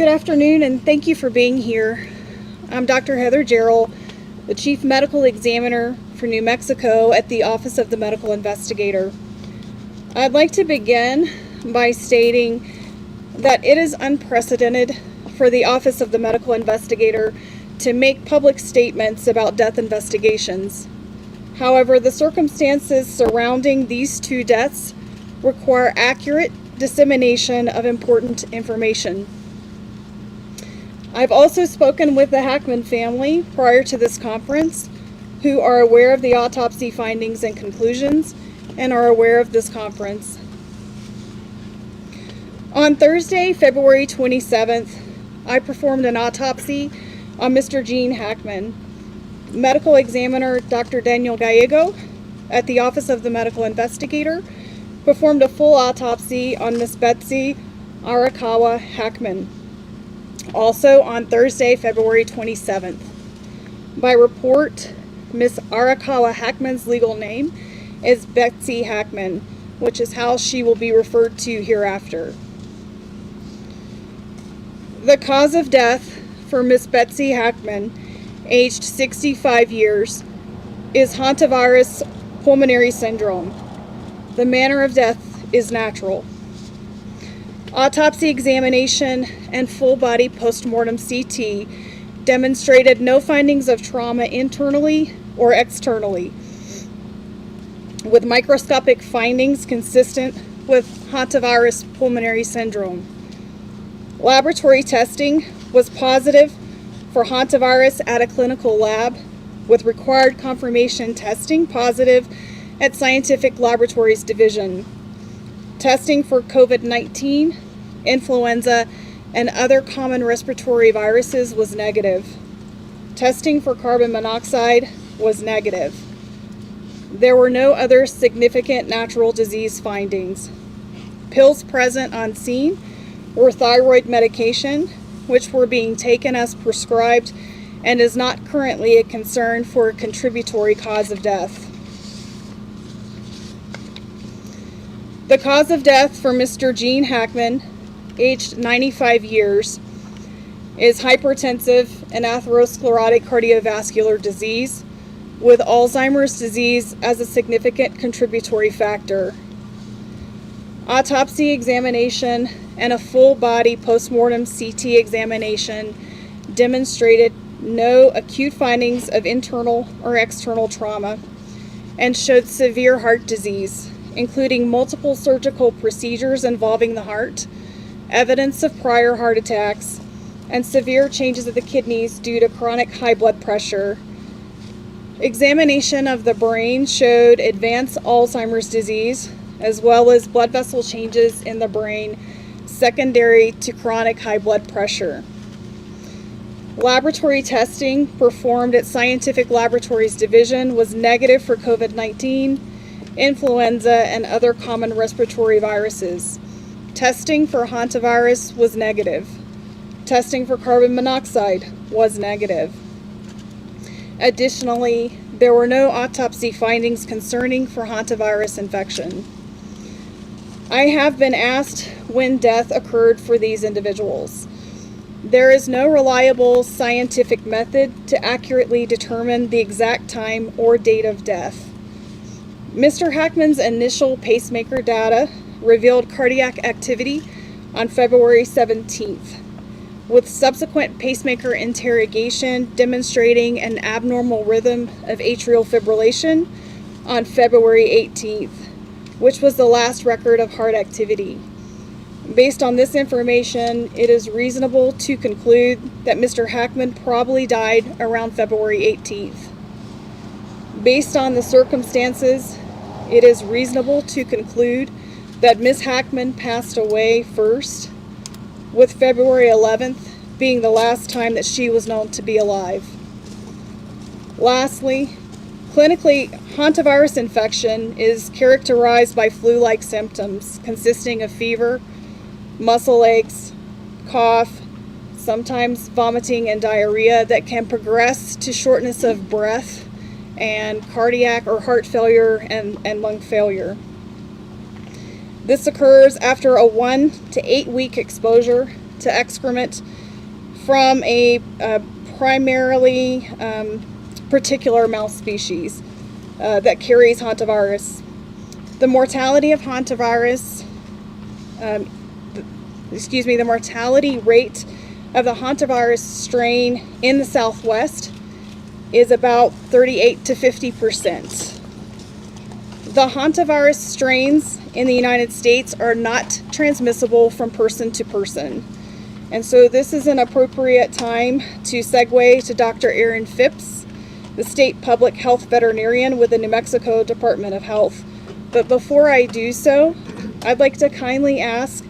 Good afternoon, and thank you for being here. I'm Dr. Heather Jarrell, the Chief Medical Examiner for New Mexico at the Office of the Medical Investigator. I'd like to begin by stating that it is unprecedented for the Office of the Medical Investigator to make public statements about death investigations. However, the circumstances surrounding these two deaths require accurate dissemination of important information. I've also spoken with the Hackman family prior to this conference, who are aware of the autopsy findings and conclusions and are aware of this conference. On Thursday, February 27th, I performed an autopsy on Mr. Gene Hackman. Medical examiner Dr. Daniel Gallego at the Office of the Medical Investigator performed a full autopsy on Miss Betsy Arakawa Hackman. Also on Thursday, February 27th. By report, Miss Arakawa Hackman's legal name is Betsy Hackman, which is how she will be referred to hereafter. The cause of death for Miss Betsy Hackman, aged 65 years, is Hantavirus pulmonary syndrome. The manner of death is natural. Autopsy examination and full-body postmortem CT demonstrated no findings of trauma internally or externally, with microscopic findings consistent with Hantavirus pulmonary syndrome. Laboratory testing was positive for Hantavirus at a clinical lab, with required confirmation testing positive at Scientific Laboratories Division. Testing for COVID-19, influenza, and other common respiratory viruses was negative. Testing for carbon monoxide was negative. There were no other significant natural disease findings. Pills present on scene were thyroid medication, which were being taken as prescribed and is not currently a concern for a contributory cause of death. The cause of death for Mr. Gene Hackman, aged 95 years, is hypertensive and atherosclerotic cardiovascular disease, with Alzheimer's disease as a significant contributory factor. Autopsy examination and a full-body postmortem CT examination demonstrated no acute findings of internal or external trauma and showed severe heart disease, including multiple surgical procedures involving the heart, evidence of prior heart attacks, and severe changes of the kidneys due to chronic high blood pressure. Examination of the brain showed advanced Alzheimer's disease, as well as blood vessel changes in the brain secondary to chronic high blood pressure. Laboratory testing performed at Scientific Laboratories Division was negative for COVID-19, influenza, and other common respiratory viruses. Testing for Hantavirus was negative. Testing for carbon monoxide was negative. Additionally, there were no autopsy findings concerning for Hantavirus infection. I have been asked when death occurred for these individuals. There is no reliable scientific method to accurately determine the exact time or date of death. Mr. Hackman's initial pacemaker data revealed cardiac activity on February 17th, with subsequent pacemaker interrogation demonstrating an abnormal rhythm of atrial fibrillation on February 18th, which was the last record of heart activity. Based on this information, it is reasonable to conclude that Mr. Hackman probably died around February 18th. Based on the circumstances, it is reasonable to conclude that Ms. Hackman passed away first, with February 11th being the last time that she was known to be alive. Lastly, clinically, hantavirus infection is characterized by flu-like symptoms consisting of fever, muscle aches, cough, sometimes vomiting and diarrhea that can progress to shortness of breath and cardiac or heart failure and lung failure. This occurs after a 1 to 8 week exposure to excrement from a primarily particular mouse species that carries hantavirus. The mortality of hantavirus, the mortality rate of the hantavirus strain in the Southwest is about 38 to 50%. The hantavirus strains in the United States are not transmissible from person to person. And so this is an appropriate time to segue to Dr. Aaron Phipps, the state public health veterinarian with the New Mexico Department of Health. But before I do so, I'd like to kindly ask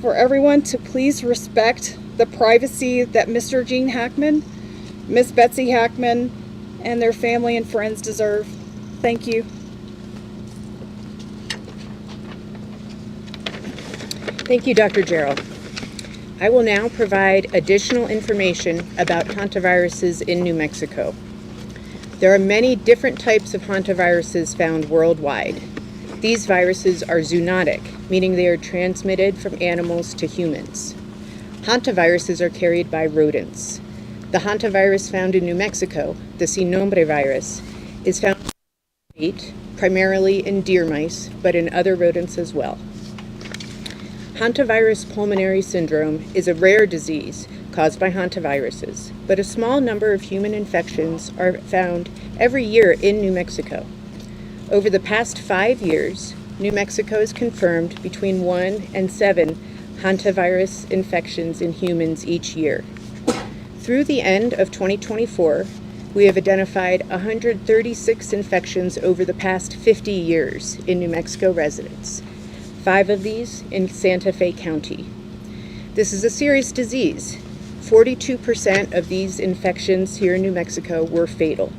for everyone to please respect the privacy that Mr. Gene Hackman, Miss Betsy Hackman, and their family and friends deserve. Thank you. Thank you, Dr. Jarrell. I will now provide additional information about hantaviruses in New Mexico. There are many different types of hantaviruses found worldwide. These viruses are zoonotic, meaning they are transmitted from animals to humans. Hantaviruses are carried by rodents. The hantavirus found in New Mexico, the Sin Nombre virus, is found primarily in deer mice, but in other rodents as well. Hantavirus pulmonary syndrome is a rare disease caused by hantaviruses, but a small number of human infections are found every year in New Mexico. Over the past 5 years, New Mexico has confirmed between 1 and 7 hantavirus infections in humans each year. Through the end of 2024, we have identified 136 infections over the past 50 years in New Mexico residents, 5 of these in Santa Fe County. This is a serious disease. 42% of these infections here in New Mexico were fatal.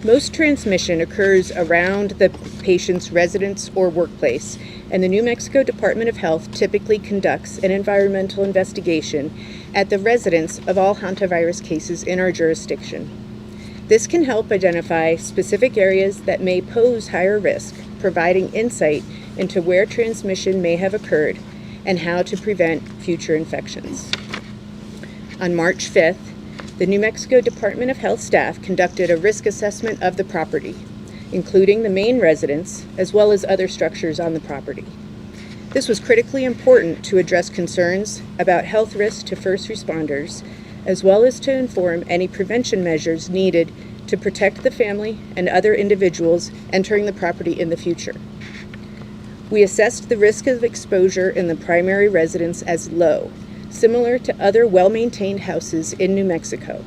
Most transmission occurs around the patient's residence or workplace, and the New Mexico Department of Health typically conducts an environmental investigation at the residence of all hantavirus cases in our jurisdiction. This can help identify specific areas that may pose higher risk, providing insight into where transmission may have occurred and how to prevent future infections. On March 5th, the New Mexico Department of Health staff conducted a risk assessment of the property, including the main residence, as well as other structures on the property. This was critically important to address concerns about health risks to first responders, as well as to inform any prevention measures needed to protect the family and other individuals entering the property in the future. We assessed the risk of exposure in the primary residence as low, similar to other well-maintained houses in New Mexico.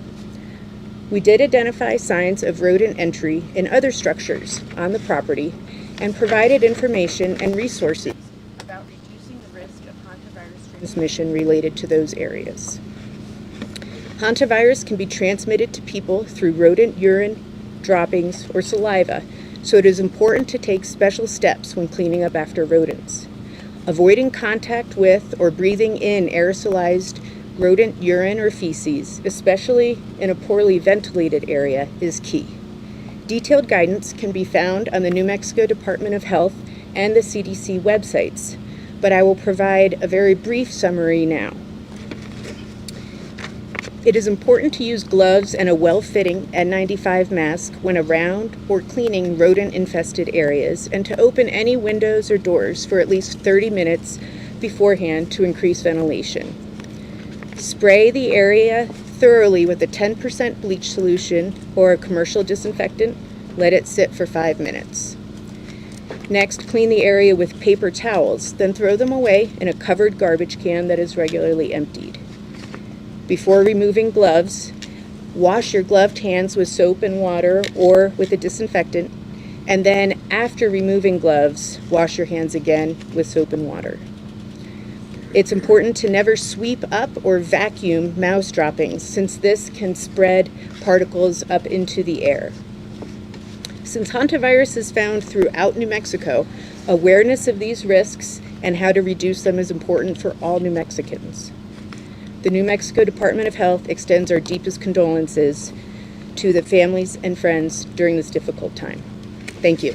We did identify signs of rodent entry in other structures on the property and provided information and resources about reducing the risk of hantavirus transmission related to those areas. Hantavirus can be transmitted to people through rodent urine, droppings, or saliva, so it is important to take special steps when cleaning up after rodents. Avoiding contact with or breathing in aerosolized rodent urine or feces, especially in a poorly ventilated area, is key. Detailed guidance can be found on the New Mexico Department of Health and the CDC websites, but I will provide a very brief summary now. It is important to use gloves and a well-fitting N95 mask when around or cleaning rodent-infested areas, and to open any windows or doors for at least 30 minutes beforehand to increase ventilation. Spray the area thoroughly with a 10% bleach solution or a commercial disinfectant. Let it sit for 5 minutes. Next, clean the area with paper towels, then throw them away in a covered garbage can that is regularly emptied. Before removing gloves, wash your gloved hands with soap and water or with a disinfectant, and then after removing gloves, wash your hands again with soap and water. It's important to never sweep up or vacuum mouse droppings, since this can spread particles up into the air. Since hantavirus is found throughout New Mexico, awareness of these risks and how to reduce them is important for all New Mexicans. The New Mexico Department of Health extends our deepest condolences to the families and friends during this difficult time. Thank you.